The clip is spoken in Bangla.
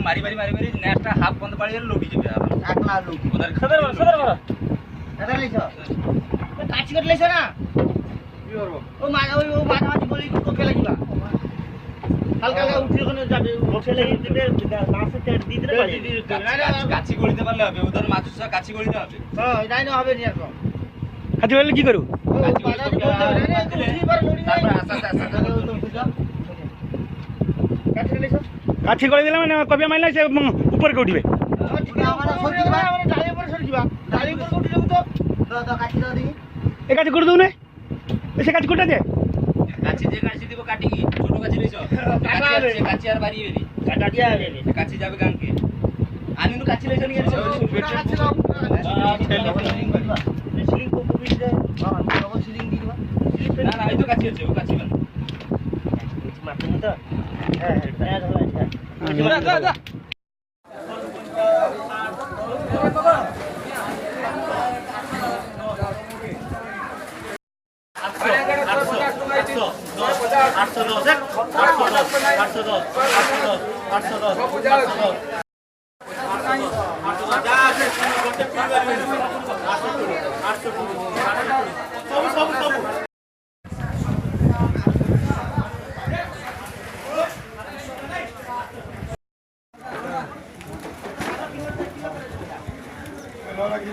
মারি নেটটা হাফ বন্ধ পাড়ি গেলে লুটি যাবে কাছি করে লেছো না ও মাঝামাঝি বলি কোকে লাগিবা হালকা হালকা উঠে ওখানে যাবে বসে লেগে দিতে মাছে তেল দিয়ে দিতে পারি কাছি গলিতে পারলে হবে ওদের মাছুসা কাছি গলিতে হবে হ্যাঁ এটাই না হবে নি আর কম কাছি বললে কি করু কাছি করে দিলে মানে কবে মাইলে সে উপরে উঠবে এ কাজ করে দেবো না সে কাজ করতে দে কাছি যে কাছি দিব কাটি কি ছোট কাছি লইছ কাছি আর বাড়ি বেরি কাছি যাবে গানকে আমি তো কাছি লইছ নিয়ে না না এই তো কাছি আছে ও কাছি বান মাপনি তো হ্যাঁ হ্যাঁ যা Ahora aquí